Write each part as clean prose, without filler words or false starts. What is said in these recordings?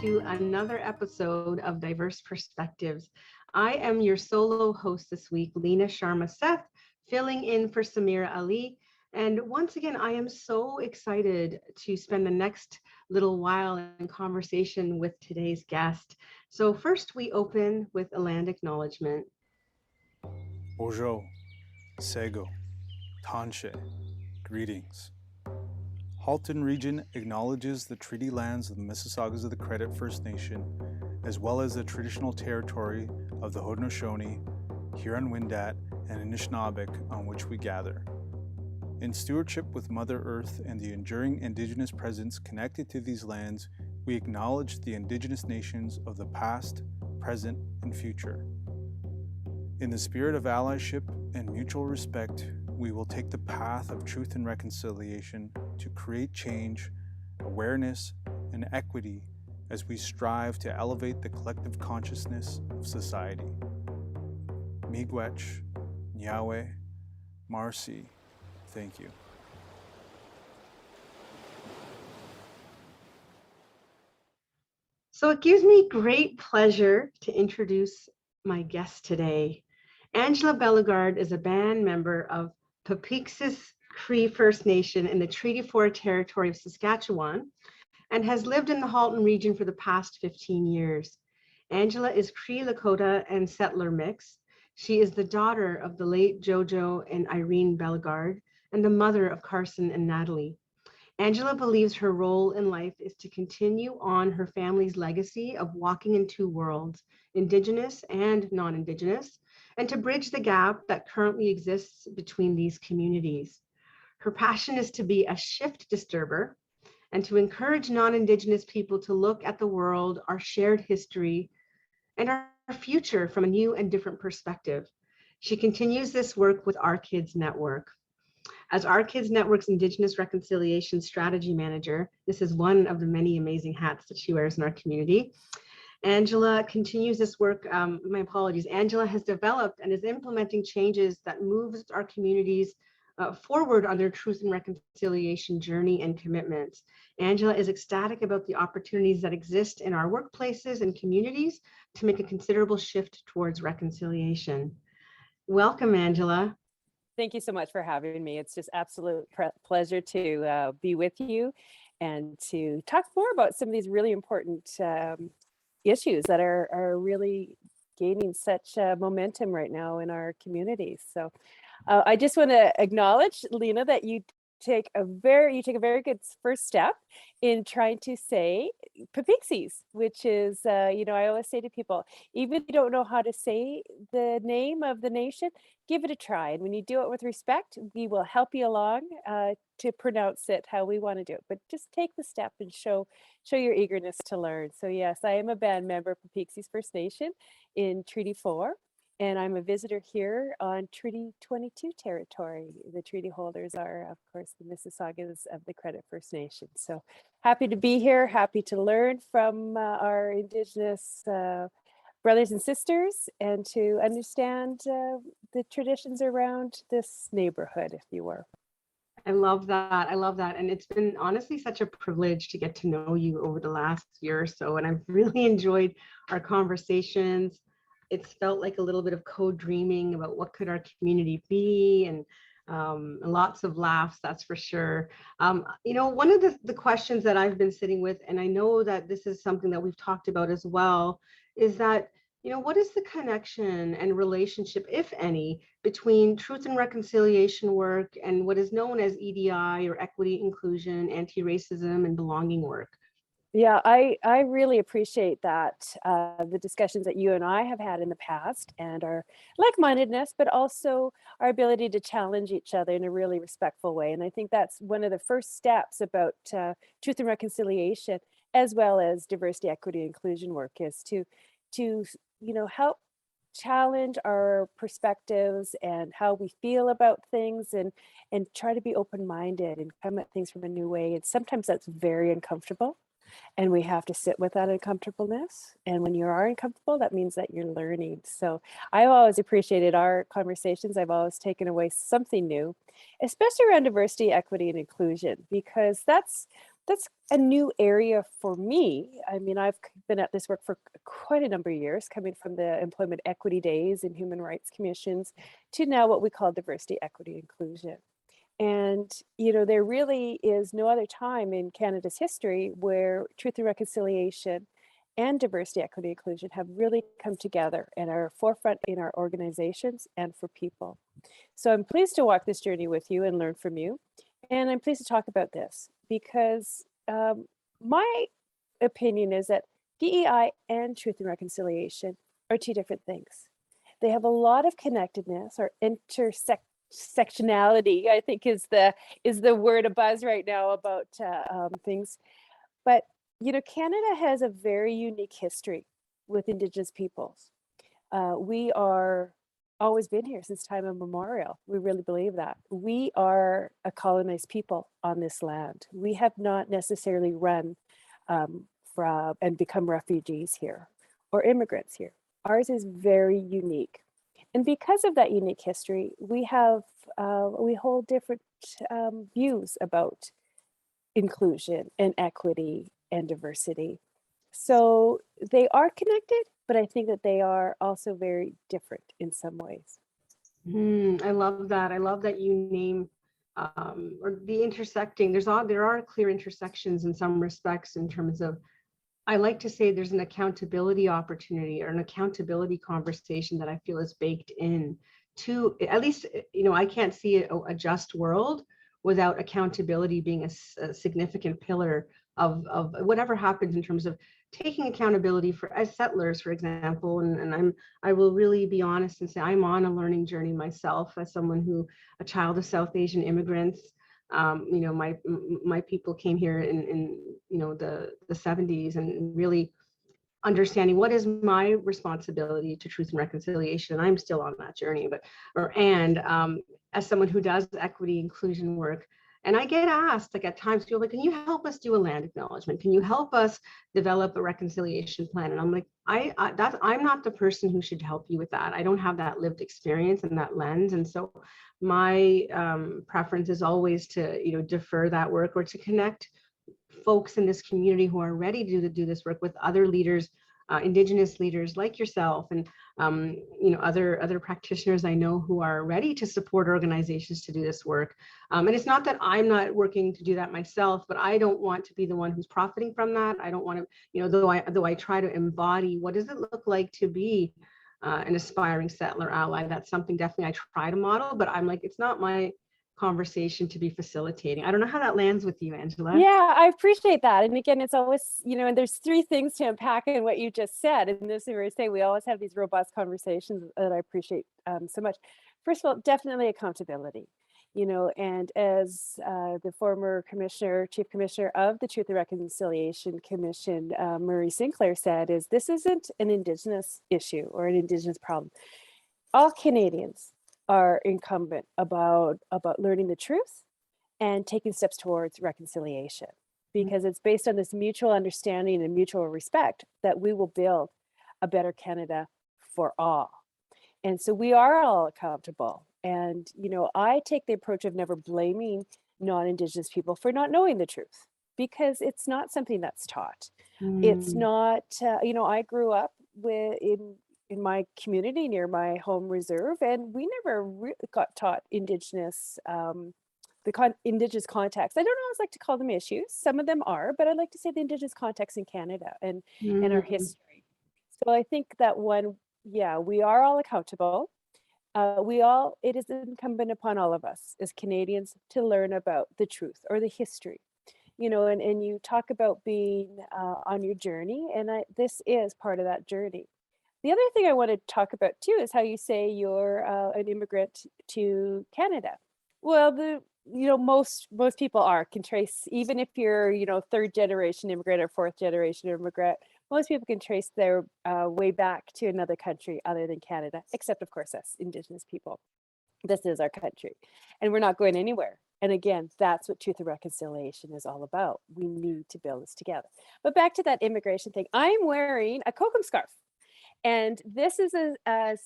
to another episode of Diverse Perspectives. I am your solo host this week, Leena Sharma Seth, filling in for Samira Ali. And once again, I am so excited to spend the next little while in conversation with today's guest. So first we open with a land acknowledgement. Ojo, Sego, Tanshe, greetings. Halton Region acknowledges the treaty lands of the Mississaugas of the Credit First Nation, as well as the traditional territory of the Haudenosaunee, Huron-Wendat, and Anishinaabeg on which we gather. In stewardship with Mother Earth and the enduring Indigenous presence connected to these lands, we acknowledge the Indigenous nations of the past, present, and future. In the spirit of allyship and mutual respect, we will take the path of truth and reconciliation to create change, awareness, and equity as we strive to elevate the collective consciousness of society. Miigwech, Nyawe, Marcy, thank you. So it gives me great pleasure to introduce my guest today. Angela Bellegarde is a band member of Papixis Cree First Nation in the Treaty 4 territory of Saskatchewan and has lived in the Halton region for the past 15 years. Angela is Cree Lakota and settler mix. She is the daughter of the late Jojo and Irene Bellegarde and the mother of Carson and Natalie. Angela believes her role in life is to continue on her family's legacy of walking in two worlds, Indigenous and non-Indigenous, and to bridge the gap that currently exists between these communities. Her passion is to be a shift disturber and to encourage non-Indigenous people to look at the world, our shared history, and our future from a new and different perspective. She continues this work with Our Kids Network. As Our Kids Network's Indigenous Reconciliation Strategy Manager, this is one of the many amazing hats that she wears in our community. Angela continues this work, Angela has developed and is implementing changes that moves our communities forward on their truth and reconciliation journey and commitments. Angela is ecstatic about the opportunities that exist in our workplaces and communities to make a considerable shift towards reconciliation. Welcome, Angela. Thank you so much for having me. It's just absolute pleasure to be with you and to talk more about some of these really important issues that are really gaining such momentum right now in our communities. So I just want to acknowledge, Leena, that you take a very good first step in trying to say Papixis, which is, I always say to people, even if you don't know how to say the name of the nation, give it a try. And when you do it with respect, we will help you along to pronounce it how we want to do it. But just take the step and show your eagerness to learn. So yes, I am a band member of Papixis First Nation in Treaty 4. And I'm a visitor here on Treaty 22 territory. The treaty holders are, of course, the Mississaugas of the Credit First Nation. So happy to be here, happy to learn from our Indigenous brothers and sisters and to understand the traditions around this neighborhood, if you were. I love that. I love that. And it's been honestly such a privilege to get to know you over the last year or so. And I've really enjoyed our conversations. It's felt like a little bit of co-dreaming about what could our community be, and lots of laughs, that's for sure. One of the questions that I've been sitting with, and I know that this is something that we've talked about as well, is that, what is the connection and relationship, if any, between truth and reconciliation work and what is known as EDI, or equity, inclusion, anti-racism, and belonging work? Yeah, I really appreciate that, the discussions that you and I have had in the past and our like-mindedness, but also our ability to challenge each other in a really respectful way. And I think that's one of the first steps about truth and reconciliation, as well as diversity, equity, inclusion work, is to help challenge our perspectives and how we feel about things, and try to be open-minded and come at things from a new way. And sometimes that's very uncomfortable. And we have to sit with that uncomfortableness. And when you are uncomfortable, that means that you're learning. So I've always appreciated our conversations. I've always taken away something new, especially around diversity, equity, and inclusion, because that's that's a new area for me. I mean, I've been at this work for quite a number of years, coming from the employment equity days and human rights commissions to now what we call diversity, equity, inclusion. And, there really is no other time in Canada's history where truth and reconciliation and diversity, equity, inclusion have really come together and are forefront in our organizations and for people. So I'm pleased to walk this journey with you and learn from you. And I'm pleased to talk about this because my opinion is that DEI and truth and reconciliation are two different things. They have a lot of connectedness or intersectionality, I think is the word abuzz right now about things. But Canada has a very unique history with Indigenous peoples. We are always been here since time immemorial. We really believe that. We are a colonized people on this land. We have not necessarily run from and become refugees here or immigrants here. Ours is very unique. And because of that unique history, we hold different views about inclusion and equity and diversity. So they are connected, but I think that they are also very different in some ways. I love that. I love that you name or the intersecting. There are clear intersections in some respects in terms of, I like to say there's an accountability opportunity or an accountability conversation that I feel is baked in to, at least, I can't see a just world without accountability being a significant pillar of whatever happens in terms of taking accountability for, as settlers, for example. And I will really be honest and say I'm on a learning journey myself as someone a child of South Asian immigrants. My people came here in the 70s, and really understanding what is my responsibility to truth and reconciliation. And I'm still on that journey, as someone who does equity inclusion work, and I get asked, like at times, people are like, can you help us do a land acknowledgement? Can you help us develop a reconciliation plan? And I'm like, I'm not the person who should help you with that. I don't have that lived experience and that lens. And so my preference is always to, defer that work or to connect folks in this community who are ready to do this work with other leaders, Indigenous leaders like yourself, and other practitioners I know who are ready to support organizations to do this work. And it's not that I'm not working to do that myself, but I don't want to be the one who's profiting from that. I don't want to, though I try to embody what does it look like to be an aspiring settler ally. That's something definitely I try to model, but I'm like, it's not my conversation to be facilitating. I don't know how that lands with you, Angela. Yeah, I appreciate that. And again, it's always, and there's three things to unpack in what you just said. And this is where I say we always have these robust conversations that I appreciate so much. First of all, definitely accountability, and as the former chief commissioner of the Truth and Reconciliation Commission, Murray Sinclair said, this isn't an Indigenous issue or an Indigenous problem. All Canadians are incumbent about learning the truth and taking steps towards reconciliation, because it's based on this mutual understanding and mutual respect that we will build a better Canada for all. And so we are all accountable. And, I take the approach of never blaming non-Indigenous people for not knowing the truth, because it's not something that's taught. It's not, I grew up in my community near my home reserve, and we never really got taught Indigenous Indigenous context. I don't always like to call them issues. Some of them are, but I like to say the Indigenous context in Canada and our history. So I think that we are all accountable. It is incumbent upon all of us as Canadians to learn about the truth or the history. And you talk about being on your journey, and this is part of that journey. The other thing I want to talk about too is how you say you're an immigrant to Canada. Well, most people can trace, even if you're, third generation immigrant or fourth generation immigrant, most people can trace their way back to another country other than Canada, except of course us Indigenous people. This is our country and we're not going anywhere. And again, that's what Truth and Reconciliation is all about. We need to build this together. But back to that immigration thing, I'm wearing a kokum scarf. And this is a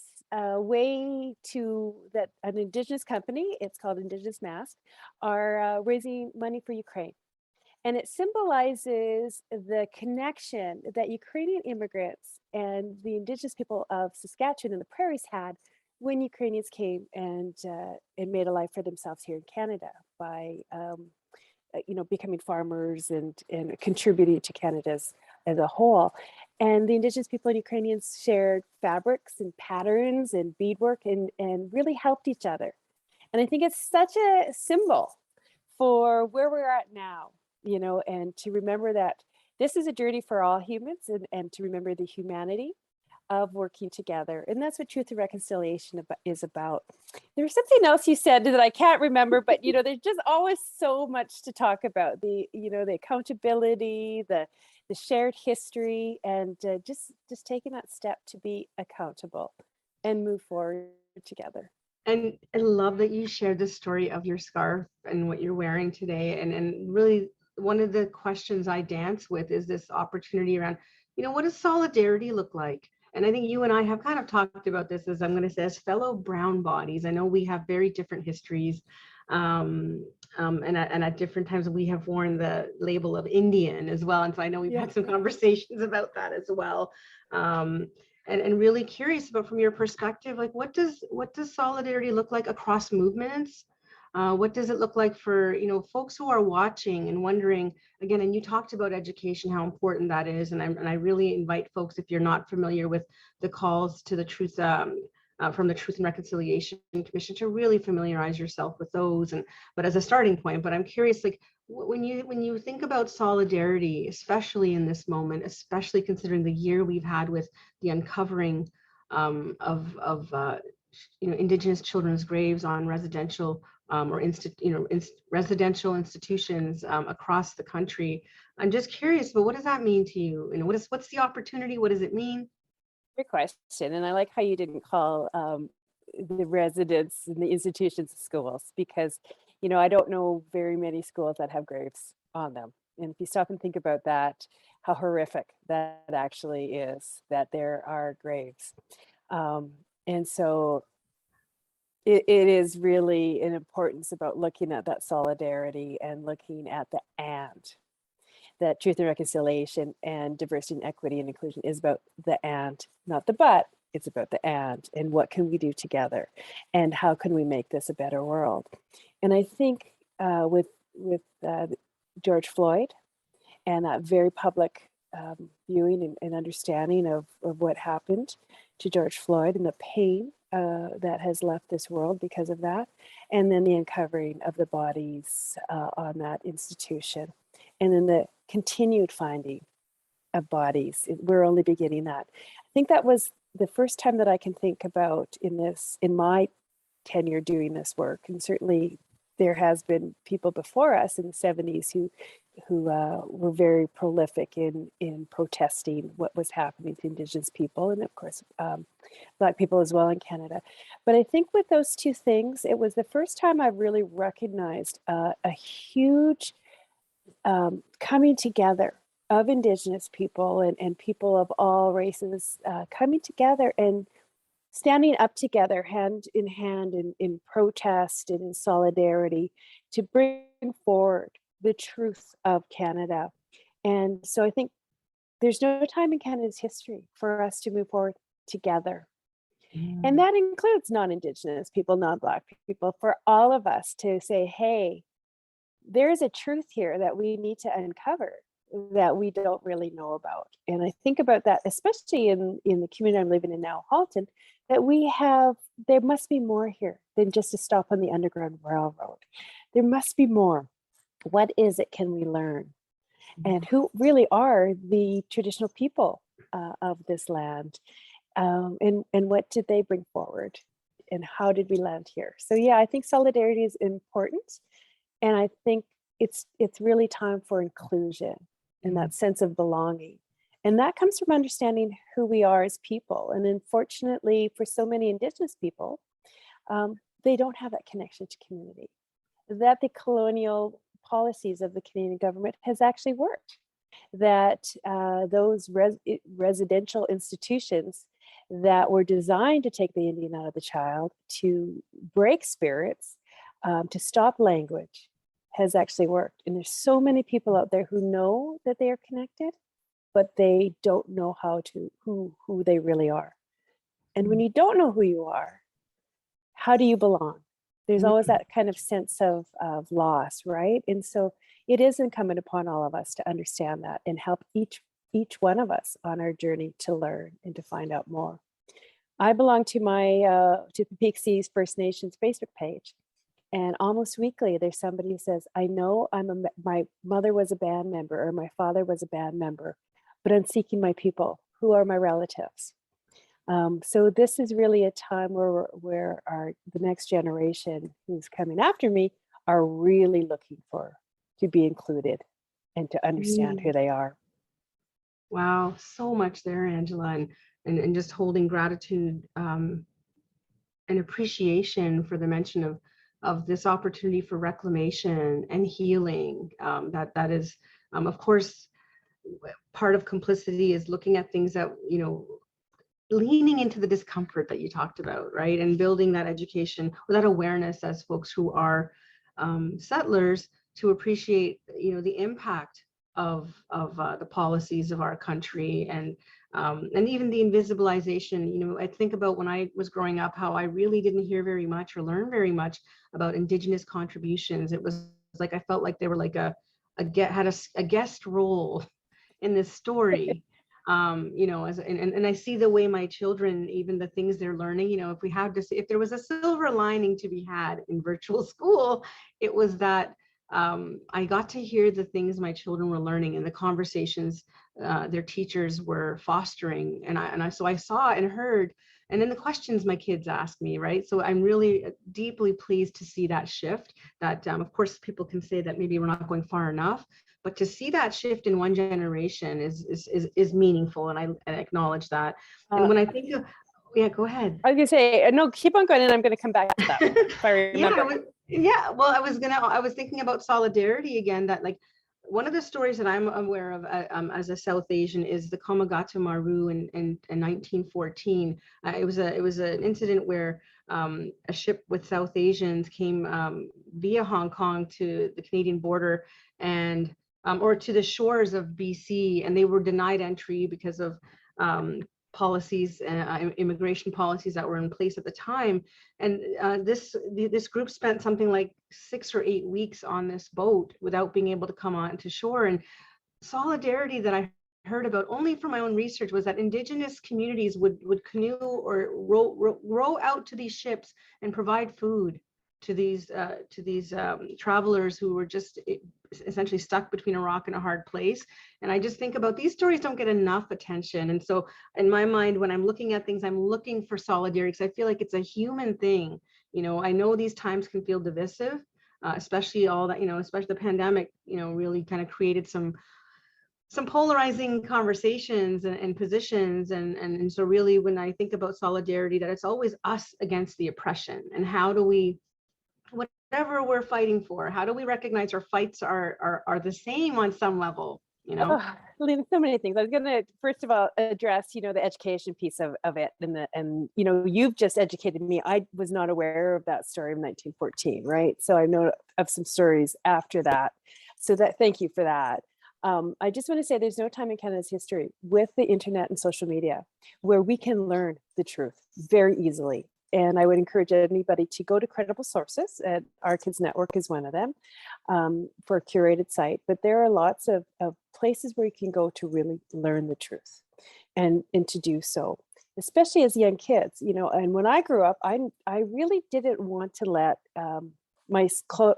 way that an Indigenous company, it's called Indigenous Mask, are raising money for Ukraine. And it symbolizes the connection that Ukrainian immigrants and the Indigenous people of Saskatchewan and the prairies had when Ukrainians came and made a life for themselves here in Canada by becoming farmers and contributing to Canada's as a whole. And the Indigenous people and Ukrainians shared fabrics and patterns and beadwork and really helped each other. And I think it's such a symbol for where we're at now, and to remember that this is a journey for all humans, and to remember the humanity of working together. And that's what Truth and Reconciliation is about. There's something else you said that I can't remember, but there's just always so much to talk about. The accountability, the shared history, and just taking that step to be accountable and move forward together. And I love that you shared the story of your scarf and what you're wearing today. And really, one of the questions I dance with is this opportunity around, what does solidarity look like? And I think you and I have kind of talked about this, as I'm going to say, as fellow brown bodies. I know we have very different histories. And at different times we have worn the label of Indian as well. And so I know we've had some conversations about that as well. And really curious about, from your perspective, like what does solidarity look like across movements? What does it look like for folks who are watching and wondering again? And you talked about education, how important that is, and I really invite folks, if you're not familiar with the calls to the truth from the Truth and Reconciliation Commission, to really familiarize yourself with those. But as a starting point, but I'm curious, like when you think about solidarity, especially in this moment, especially considering the year we've had with the uncovering of Indigenous children's graves on residential residential institutions across the country. I'm just curious, but what does that mean to you? What's the opportunity? What does it mean? Great question. And I like how you didn't call the residents and the institutions schools, because, I don't know very many schools that have graves on them. And if you stop and think about that, how horrific that actually is, that there are graves. And so it is really an importance about looking at that solidarity and looking at the and. That Truth and Reconciliation and Diversity and Equity and Inclusion is about the and, not the but. It's about the and what can we do together, and how can we make this a better world. And I think with George Floyd and that very public viewing and understanding of what happened to George Floyd and the pain that has left this world because of that, and then the uncovering of the bodies on that institution, and then the continued finding of bodies. We're only beginning that. I think that was the first time that I can think about in my tenure doing this work. And certainly there has been people before us in the 70s who were very prolific in protesting what was happening to Indigenous people, and of course Black people as well in Canada. But I think with those two things, it was the first time I really recognized a huge coming together of Indigenous people and people of all races coming together and standing up together hand in hand in protest and in solidarity to bring forward the truth of Canada. And so I think there's no time in Canada's history for us to move forward together. And that includes non-Indigenous people, non-Black people, for all of us to say, hey, there's a truth here that we need to uncover that we don't really know about. And I think about that, especially in the community I'm living in now, Halton, that there must be more here than just a stop on the Underground Railroad. There must be more. What is it can we learn? And who really are the traditional people of this land? And what did they bring forward? And how did we land here? So yeah, I think solidarity is important. And I think it's really time for inclusion and that sense of belonging. And that comes from understanding who we are as people. And unfortunately, for so many Indigenous people, they don't have that connection to community. That the colonial policies of the Canadian government has actually worked. That those residential institutions that were designed to take the Indian out of the child, to break spirits, to stop language, has actually worked. And there's so many people out there who know that they are connected, but they don't know who they really are. And when you don't know who you are, how do you belong? There's always that kind of sense of loss, right? And so it is incumbent upon all of us to understand that and help each one of us on our journey to learn and to find out more. I belong to to Peeksies First Nations Facebook page. And almost weekly, there's somebody who says, I know my mother was a band member or my father was a band member, but I'm seeking my people. Who are my relatives? So this is really a time where the next generation who's coming after me are really looking to be included and to understand who they are. Wow, so much there, Angela, and just holding gratitude and appreciation for the mention of this opportunity for reclamation and healing. That is, of course, part of complicity is looking at things that, leaning into the discomfort that you talked about, right? And building that education or that awareness as folks who are settlers to appreciate, the impact of the policies of our country and even the invisibilization. I think about when I was growing up, how I really didn't hear very much or learn very much about Indigenous contributions. It was like, I felt like they were like a guest role in this story. And I see the way my children, even the things they're learning, if there was a silver lining to be had in virtual school, it was that I got to hear the things my children were learning and the conversations their teachers were fostering. So I saw and heard, and then the questions my kids ask me, right? So I'm really deeply pleased to see that shift. That of course people can say that maybe we're not going far enough, but to see that shift in one generation is meaningful, and I acknowledge that. And when I think of, yeah, go ahead. I was gonna say, no, keep on going, and I'm gonna come back to that if I remember. Well, I was thinking about solidarity again, that like one of the stories that I'm aware of as a South Asian is the Komagata Maru in 1914. It was an incident where a ship with South Asians came via Hong Kong to the Canadian border and or to the shores of BC, and they were denied entry because of policies, immigration policies that were in place at the time. And this group spent something like 6 or 8 weeks on this boat without being able to come on to shore. And solidarity that I heard about only from my own research was that Indigenous communities would canoe or row out to these ships and provide food to these travelers who were just essentially stuck between a rock and a hard place. And I just think about, these stories don't get enough attention. And so in my mind, when I'm looking at things, I'm looking for solidarity because I feel like it's a human thing. I know these times can feel divisive, especially all that, especially the pandemic, really kind of created some polarizing conversations and positions. And so really, when I think about solidarity, that it's always us against the oppression. And how do we, whatever we're fighting for, how do we recognize our fights are the same on some level? Leena, so many things. I was going to first of all address, the education piece of it, and you've just educated me. I was not aware of that story of 1914, right? So I know of some stories after that. So thank you for that. I just want to say there's no time in Canada's history with the internet and social media where we can learn the truth very easily. And I would encourage anybody to go to credible sources, and Our Kids Network is one of them, for a curated site. But there are lots of places where you can go to really learn the truth and to do so, especially as young kids, and when I grew up, I really didn't want to let my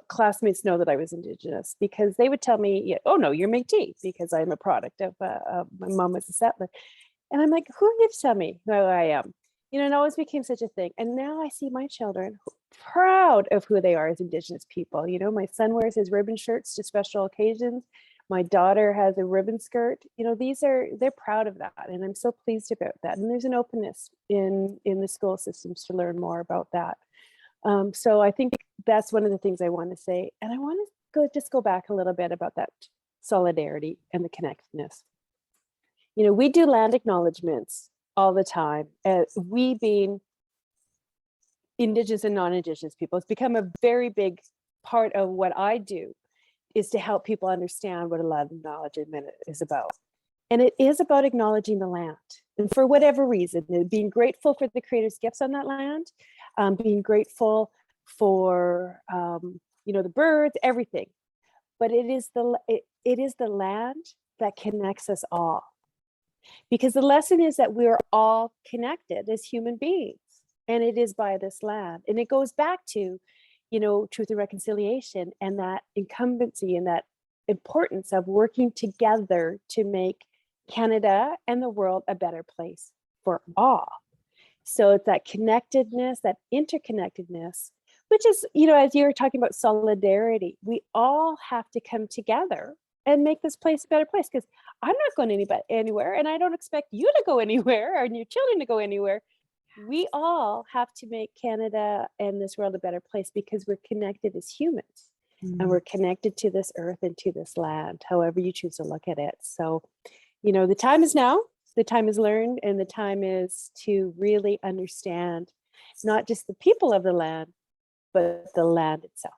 classmates know that I was Indigenous, because they would tell me, oh no, you're Métis, because I'm a product of my mom was a settler. And I'm like, who are you to tell me who I am? It always became such a thing. And now I see my children proud of who they are as Indigenous people. My son wears his ribbon shirts to special occasions. My daughter has a ribbon skirt. They're proud of that. And I'm so pleased about that. And there's an openness in the school systems to learn more about that. So I think that's one of the things I want to say. And I want to go back a little bit about that solidarity and the connectedness. We do land acknowledgements all the time. We being Indigenous and non-Indigenous people, it's become a very big part of what I do. is to help people understand what a land acknowledgement is about. And it is about acknowledging the land. And for whatever reason, being grateful for the creator's gifts on that land, being grateful for, the birds, everything. But it is the land that connects us all. Because the lesson is that we're all connected as human beings. And it is by this land. And it goes back to, truth and reconciliation, and that incumbency and that importance of working together to make Canada and the world a better place for all. So it's that connectedness, that interconnectedness, which is, as you were talking about solidarity, we all have to come together and make this place a better place, because I'm not going anywhere, and I don't expect you to go anywhere or your children to go anywhere. We all have to make Canada and this world a better place because we're connected as humans, and we're connected to this earth and to this land, however you choose to look at it. So, the time is now, the time is learned, and the time is to really understand not just the people of the land, but the land itself.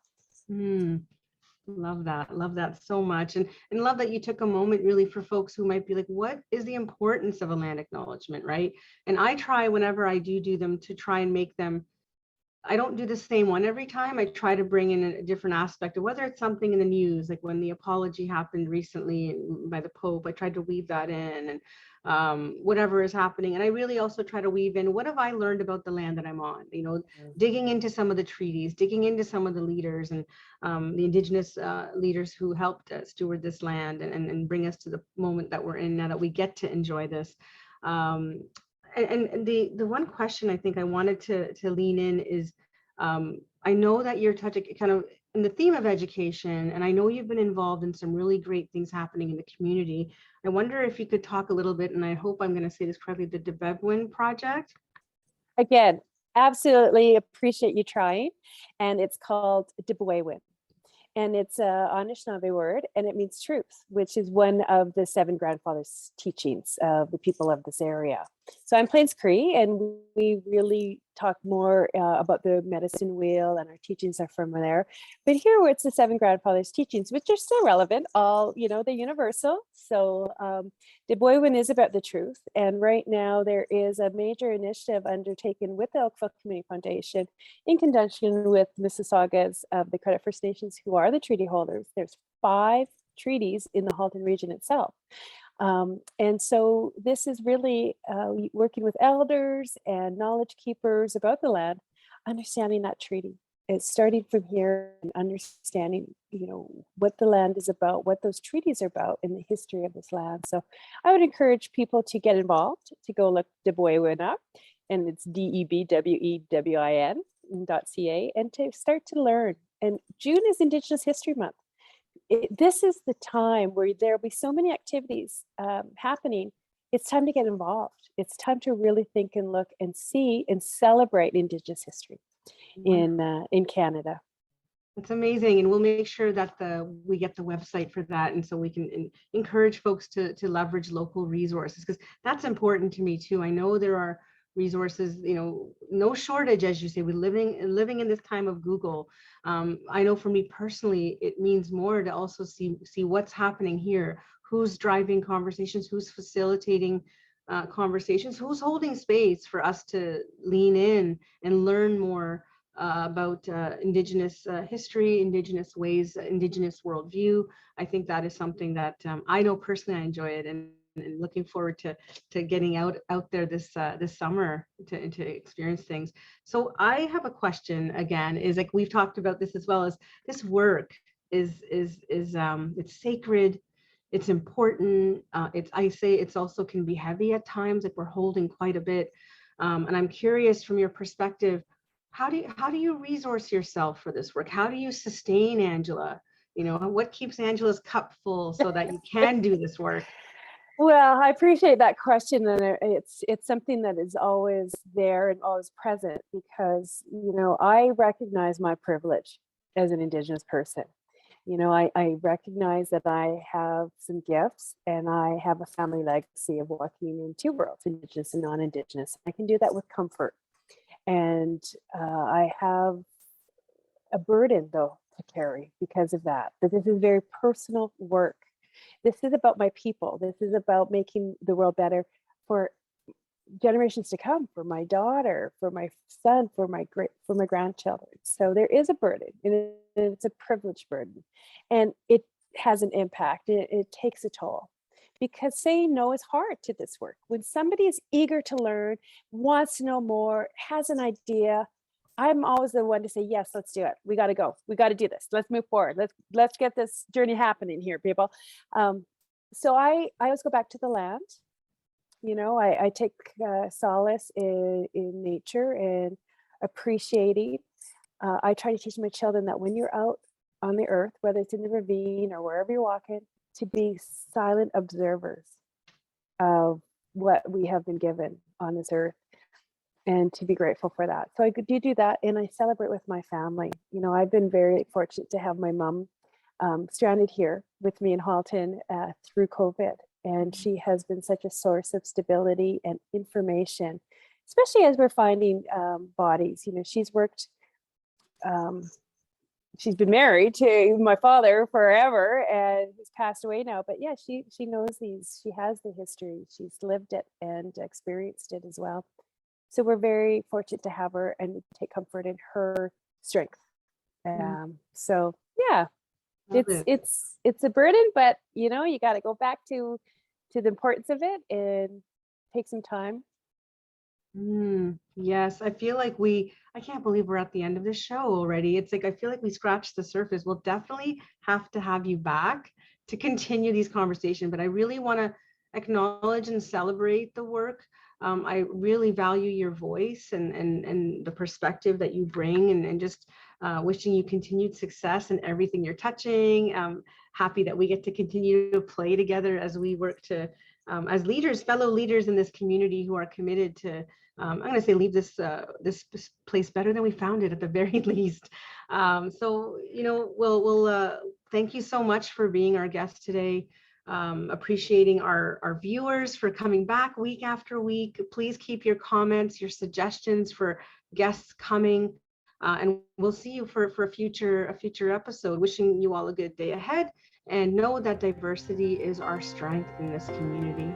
Love that so much. And love that you took a moment really for folks who might be like, what is the importance of a land acknowledgement, right? And I try, whenever I do them, to try and make them, I don't do the same one every time. I try to bring in a different aspect of whether it's something in the news, like when the apology happened recently by the Pope, I tried to weave that in, and whatever is happening. And I really also try to weave in, what have I learned about the land that I'm on? Digging into some of the treaties, digging into some of the leaders and the Indigenous leaders who helped steward this land and bring us to the moment that we're in now, that we get to enjoy this. And the one question I think I wanted to lean in is, I know that you're touching kind of in the theme of education, and I know you've been involved in some really great things happening in the community. I wonder if you could talk a little bit, and I hope I'm going to say this correctly, the Debebwin project. Again, absolutely appreciate you trying. And it's called Debebwin. And it's a Anishinaabe word, and it means truth, which is one of the 7 grandfathers' teachings of the people of this area. So I'm Plains Cree, and we really talk more about the medicine wheel, and our teachings are from there. But here, where it's the 7 grandfathers' teachings, which are still relevant, all, they're universal. So Debebwin is about the truth. And right now, there is a major initiative undertaken with the Oakville Community Foundation in conjunction with Mississaugas of the Credit First Nations, who are the treaty holders. There's 5 treaties in the Halton region itself. And so this is really working with elders and knowledge keepers about the land, understanding that treaty. It's starting from here and understanding, what the land is about, what those treaties are about, and the history of this land. So I would encourage people to get involved, to go look Debebwin up, and it's DEBWEWIN.ca, and to start to learn. And June is Indigenous History Month. This is the time where there'll be so many activities happening. It's time to get involved. It's time to really think and look and see and celebrate Indigenous history in Canada. It's amazing, and we'll make sure that we get the website for that, and so we can encourage folks to leverage local resources, because that's important to me too. I know there are resources, no shortage, as you say. We're living in this time of Google. I know for me personally, it means more to also see what's happening here, who's driving conversations, who's facilitating conversations, who's holding space for us to lean in and learn more about Indigenous history, Indigenous ways, Indigenous worldview. I think that is something that I know personally I enjoy it, and looking forward to getting out there this summer to experience things. So I have a question again, is like we've talked about this as well, as this work is it's sacred, it's important. I say it's also can be heavy at times, like we're holding quite a bit. And I'm curious from your perspective, how do you resource yourself for this work? How do you sustain Angela? What keeps Angela's cup full so that you can do this work? Well, I appreciate that question, and it's something that is always there and always present, because I recognize my privilege as an Indigenous person. I recognize that I have some gifts, and I have a family legacy of walking in 2 worlds, Indigenous and non-Indigenous. I can do that with comfort, and I have a burden though to carry because of that. But this is very personal work. This is about my people. This is about making the world better for generations to come, for my daughter, for my son, for my grandchildren. So there is a burden, and it's a privileged burden, and it has an impact. It takes a toll, because saying no is hard to this work. When somebody is eager to learn, wants to know more, has an idea, I'm always the one to say, yes, let's do it. We got to go. We got to do this. Let's move forward. Let's get this journey happening here, people. So I always go back to the land. You know, I take solace in nature and appreciating. I try to teach my children that when you're out on the earth, whether it's in the ravine or wherever you're walking, to be silent observers of what we have been given on this earth, and to be grateful for that. So I do that, and I celebrate with my family. You know, I've been very fortunate to have my mom stranded here with me in Halton through COVID. And she has been such a source of stability and information, especially as we're finding bodies. You know, she's worked, she's been married to my father forever, and he's passed away now. But yeah, she knows these, she has the history, she's lived it and experienced it as well. So we're very fortunate to have her and take comfort in her strength. So yeah, it's a burden, but you know, you got to go back to the importance of it and take some time. Yes, I feel like I can't believe we're at the end of the show already. It's like, I feel like we scratched the surface. We'll definitely have to have you back to continue these conversations, but I really want to acknowledge and celebrate the work. I really value your voice and the perspective that you bring, and just wishing you continued success in everything you're touching. Happy that we get to continue to play together as we work to, as leaders, fellow leaders in this community who are committed to, I'm going to say, leave this place better than we found it at the very least. So, you know, we'll thank you so much for being our guest today. Appreciating our viewers for coming back week after week. Please keep your comments, your suggestions for guests coming, and we'll see you for a future episode. Wishing you all a good day ahead, and know that diversity is our strength in this community.